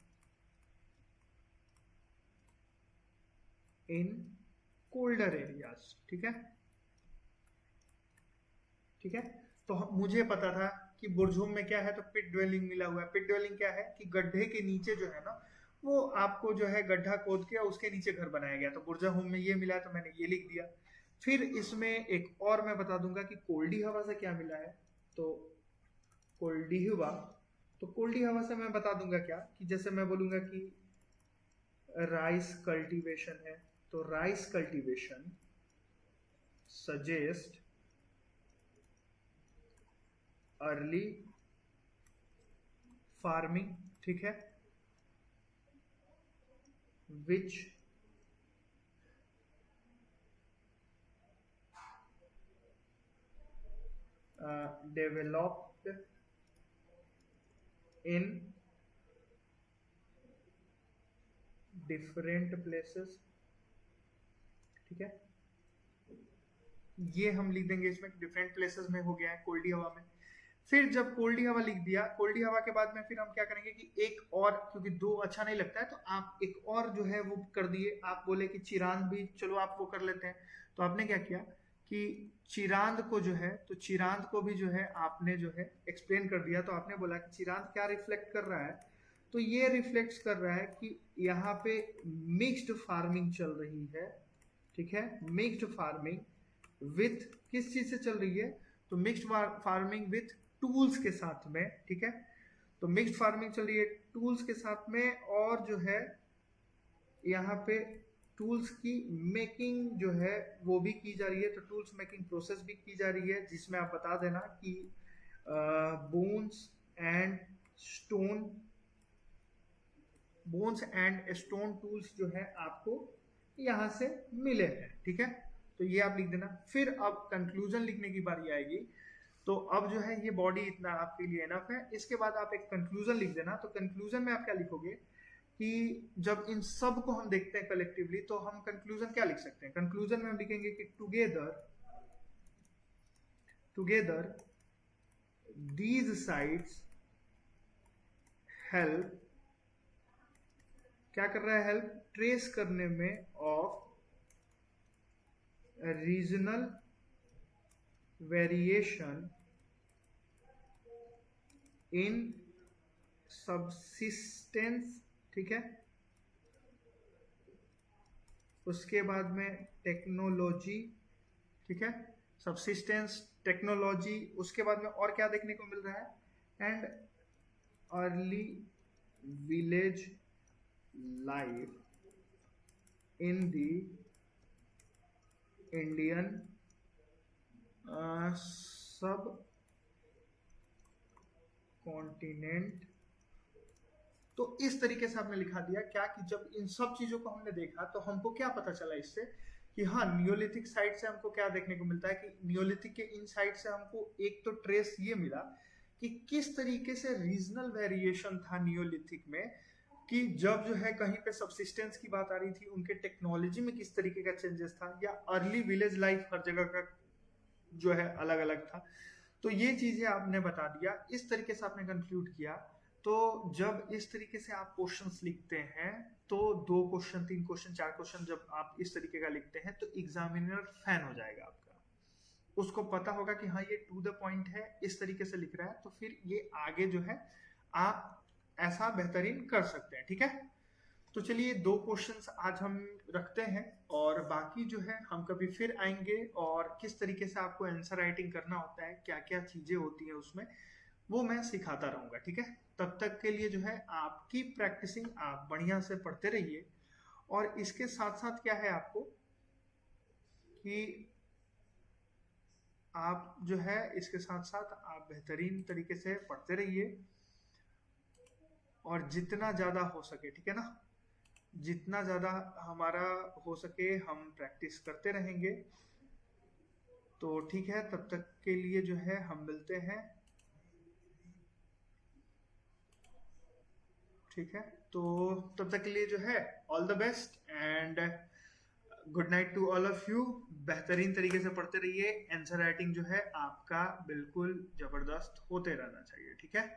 S1: in colder areas. ठीक है, ठीक है। तो मुझे पता था कि बुर्जोम में क्या है, तो पिट ड्वेलिंग मिला हुआ है। पिट ड्वेलिंग क्या है कि गड्ढे के नीचे जो है ना, वो आपको जो है गड्ढा खोद के उसके नीचे घर बनाया गया। तो बुर्जा होम में ये मिला है तो मैंने ये लिख दिया। फिर इसमें एक और मैं बता दूंगा कि कोल्डी हवा से क्या मिला है, तो कोल्डी हवा, तो कोल्डी हवा से मैं बता दूंगा क्या कि जैसे मैं बोलूंगा कि राइस कल्टीवेशन है, तो rice cultivation suggest early farming, ठीक है, विच डेवलप्ड इन डिफरेंट प्लेसेस। ठीक है, ये हम लिख देंगे इसमें, डिफरेंट प्लेसेस में हो गया है कोल्डी हवा में। फिर जब कोल्डी हवा लिख दिया, कोल्डी हवा के बाद में फिर हम क्या करेंगे कि एक और, क्योंकि दो अच्छा नहीं लगता है तो आप एक और जो है वो कर दिए। आप बोले कि चिरांद भी, चलो आप वो कर लेते हैं। तो आपने क्या किया कि चिरांद को जो है, तो चिरांद को भी जो है आपने जो है एक्सप्लेन कर दिया। तो आपने बोला कि चिरांद क्या रिफ्लेक्ट कर रहा है, तो ये रिफ्लेक्ट कर रहा है कि यहाँ पे मिक्स्ड फार्मिंग चल रही है। ठीक है, मिक्स्ड फार्मिंग विथ किस चीज से चल रही है, तो मिक्स्ड फार्मिंग विथ टूल्स के साथ में। ठीक है, तो मिक्स्ड फार्मिंग चल रही है टूल्स के साथ में, और जो है यहाँ पे टूल्स की मेकिंग जो है वो भी की जा रही है। तो टूल्स मेकिंग प्रोसेस भी की जा रही है, जिसमें आप बता देना कि बोन्स एंड स्टोन टूल्स जो है आपको यहाँ से मिले हैं। ठीक है, तो ये आप लिख देना। फिर अब कंक्लूजन लिखने की बारी आएगी। तो अब जो है ये बॉडी इतना आपके लिए इनफ है। इसके बाद आप एक कंक्लूजन लिख देना। तो कंक्लूजन में आप क्या लिखोगे कि जब इन सब को हम देखते हैं कलेक्टिवली, तो हम कंक्लूजन क्या लिख सकते हैं। कंक्लूजन में हम लिखेंगे कि टुगेदर दीज साइट्स हेल्प, क्या कर रहा है, हेल्प ट्रेस करने में of regional variation in subsistence. ठीक है, उसके बाद में टेक्नोलॉजी। ठीक है, सबसिस्टेंस, टेक्नोलॉजी, उसके बाद में और क्या देखने को मिल रहा है, and early village life in the Indian सब कॉन्टिनेंट। तो इस तरीके से आपने लिखा दिया क्या कि जब इन सब चीजों को हमने देखा तो हमको क्या पता चला इससे कि हाँ, नियोलिथिक साइट से हमको क्या देखने को मिलता है कि नियोलिथिक के इन साइट से हमको एक तो ट्रेस ये मिला कि किस तरीके से रीजनल वेरिएशन था नियोलिथिक में, कि जब जो है कहीं पे सबसिस्टेंस की बात आ रही थी, उनके टेक्नोलॉजी में किस तरीके का चेंजेस था, या अर्ली विलेज लाइफ हर जगह का जो है अलग अलग था। तो ये चीजें आपने बता दिया, इस तरीके से आपने कंक्लूड किया। तो जब इस तरीके से आप क्वेश्चंस लिखते हैं, तो 2 क्वेश्चन, 3 क्वेश्चन, 4 क्वेश्चन जब आप इस तरीके का लिखते हैं तो एग्जामिनर फैन हो जाएगा आपका। उसको पता होगा कि हाँ ये टू द पॉइंट है, इस तरीके से लिख रहा है। तो फिर ये आगे जो है आप ऐसा बेहतरीन कर सकते हैं। ठीक है, तो चलिए 2 क्वेश्चंस आज हम रखते हैं और बाकी जो है हम कभी फिर आएंगे और किस तरीके से आपको आंसर राइटिंग करना होता है, क्या क्या चीजें होती है उसमें, वो मैं सिखाता रहूंगा। ठीक है, तब तक के लिए जो है आपकी प्रैक्टिसिंग, आप बढ़िया से पढ़ते रहिए। और इसके साथ साथ क्या है आपको कि आप जो है इसके साथ साथ आप बेहतरीन तरीके से पढ़ते रहिए और जितना ज़्यादा हो सके, ठीक है ना, जितना ज़्यादा हमारा हो सके हम प्रैक्टिस करते रहेंगे। तो ठीक है, तब तक के लिए जो है हम मिलते हैं। ठीक है, तो तब तक के लिए जो है all the best and good night to all of you. बेहतरीन तरीके से पढ़ते रहिए, आंसर राइटिंग जो है आपका बिल्कुल जबरदस्त होते रहना चाहिए। ठीक है।